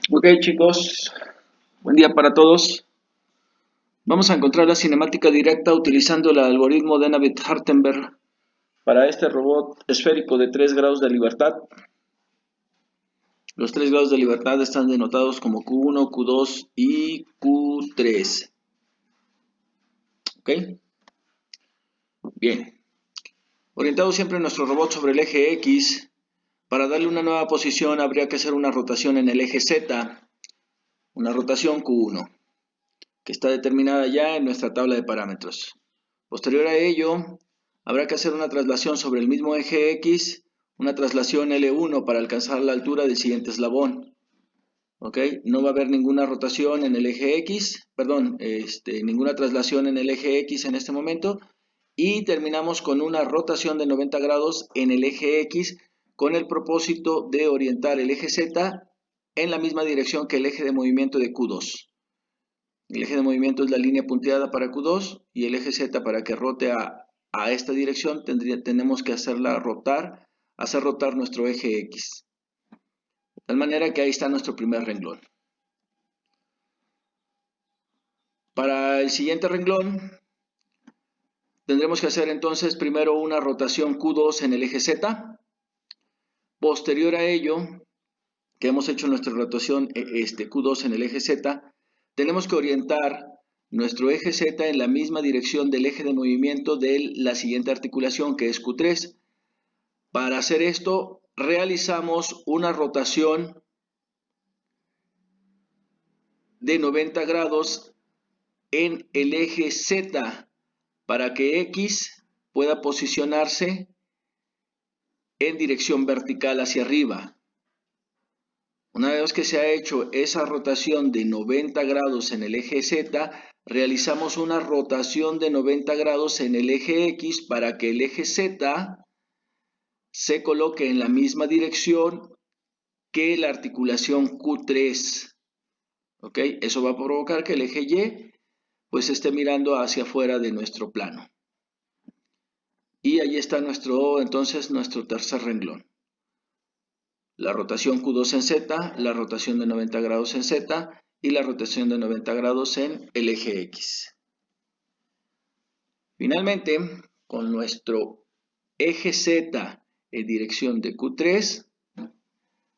Ok chicos, buen día para todos. Vamos a encontrar la cinemática directa utilizando el algoritmo de Navier-Hartenberg para este robot esférico de 3 grados de libertad. Los 3 grados de libertad están denotados como Q1, Q2 y Q3. ¿Ok? Bien. Orientado siempre nuestro robot sobre el eje X, para darle una nueva posición habría que hacer una rotación en el eje Z, una rotación Q1, que está determinada ya en nuestra tabla de parámetros. Posterior a ello, habrá que hacer una traslación sobre el mismo eje X, una traslación L1 para alcanzar la altura del siguiente eslabón. ¿Ok? No va a haber ninguna rotación en el eje X, perdón, ninguna traslación en el eje X en este momento. Y terminamos con una rotación de 90 grados en el eje X con el propósito de orientar el eje Z en la misma dirección que el eje de movimiento de Q2. El eje de movimiento es la línea punteada para Q2 y el eje Z para que rote a esta dirección tenemos que hacer rotar nuestro eje X. De tal manera que ahí está nuestro primer renglón. Para el siguiente renglón tendremos que hacer entonces primero una rotación Q2 en el eje Z. Posterior a ello, que hemos hecho nuestra rotación Q2 en el eje Z, tenemos que orientar nuestro eje Z en la misma dirección del eje de movimiento de la siguiente articulación, que es Q3. Para hacer esto, realizamos una rotación de 90 grados en el eje Z para que X pueda posicionarse en dirección vertical hacia arriba. Una vez que se ha hecho esa rotación de 90 grados en el eje Z, realizamos una rotación de 90 grados en el eje X para que el eje Z se coloque en la misma dirección que la articulación Q3. ¿Ok? Eso va a provocar que el eje Y pues esté mirando hacia afuera de nuestro plano. Y ahí está entonces nuestro tercer renglón. La rotación Q2 en Z, la rotación de 90 grados en Z y la rotación de 90 grados en el eje X. Finalmente, con nuestro eje Z en dirección de Q3,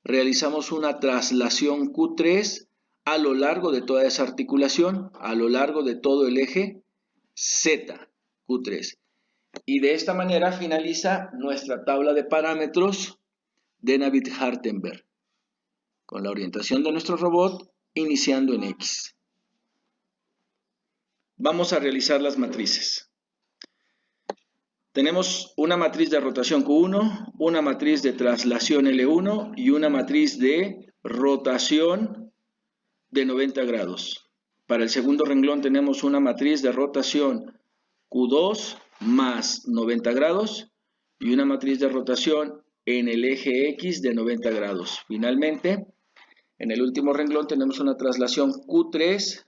realizamos una traslación Q3 a lo largo de toda esa articulación, a lo largo de todo el eje Z, Q3. Y de esta manera finaliza nuestra tabla de parámetros de Navier-Hartenberg, con la orientación de nuestro robot iniciando en X. Vamos a realizar las matrices. Tenemos una matriz de rotación Q1, una matriz de traslación L1 y una matriz de rotación de 90 grados. Para el segundo renglón tenemos una matriz de rotación Q2 más 90 grados y una matriz de rotación en el eje X de 90 grados. Finalmente, en el último renglón tenemos una traslación Q3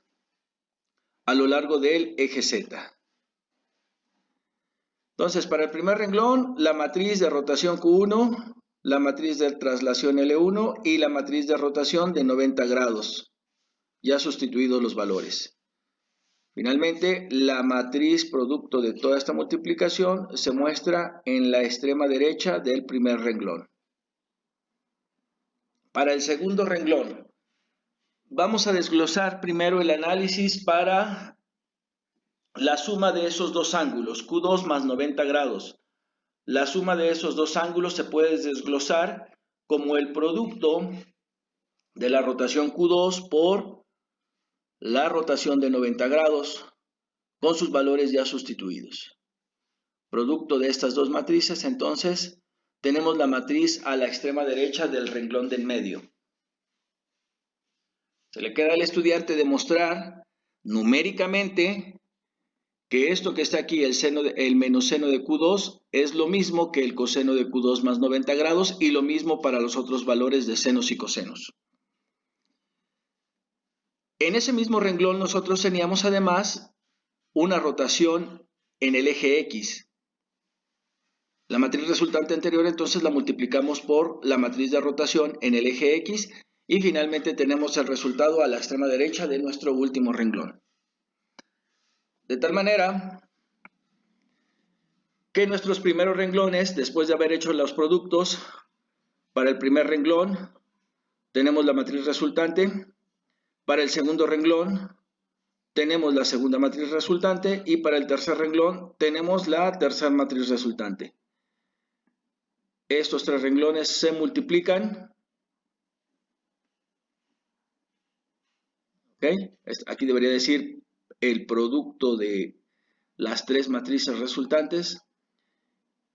a lo largo del eje Z. Entonces, para el primer renglón, la matriz de rotación Q1, la matriz de traslación L1 y la matriz de rotación de 90 grados. Ya sustituidos los valores. Finalmente, la matriz producto de toda esta multiplicación se muestra en la extrema derecha del primer renglón. Para el segundo renglón, vamos a desglosar primero el análisis para la suma de esos dos ángulos, Q2 más 90 grados. La suma de esos dos ángulos se puede desglosar como el producto de la rotación Q2 por la rotación de 90 grados con sus valores ya sustituidos. Producto de estas dos matrices, entonces, tenemos la matriz a la extrema derecha del renglón del medio. Se le queda al estudiante demostrar numéricamente que esto que está aquí, el menos seno de Q2, es lo mismo que el coseno de Q2 más 90 grados y lo mismo para los otros valores de senos y cosenos. En ese mismo renglón nosotros teníamos además una rotación en el eje X. La matriz resultante anterior entonces la multiplicamos por la matriz de rotación en el eje X Y finalmente tenemos el resultado a la extrema derecha de nuestro último renglón. De tal manera que nuestros primeros renglones, después de haber hecho los productos, para el primer renglón tenemos la matriz resultante, para el segundo renglón tenemos la segunda matriz resultante y para el tercer renglón tenemos la tercera matriz resultante. Estos tres renglones se multiplican. ¿Okay? Aquí debería decir el producto de las tres matrices resultantes.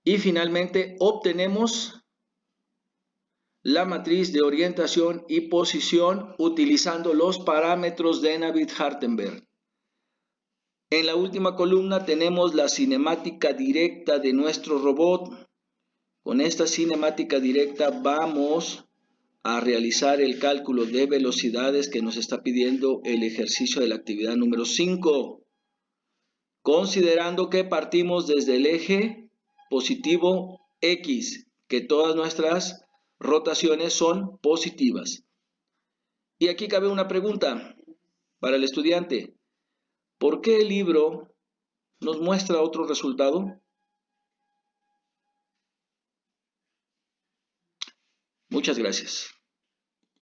Y finalmente obtenemos la matriz de orientación y posición utilizando los parámetros de Navier-Hartenberg. En la última columna tenemos la cinemática directa de nuestro robot. Con esta cinemática directa vamos a realizar el cálculo de velocidades que nos está pidiendo el ejercicio de la actividad número 5. Considerando que partimos desde el eje positivo X, que todas nuestras rotaciones son positivas. Y aquí cabe una pregunta para el estudiante. ¿Por qué el libro nos muestra otro resultado? Muchas gracias.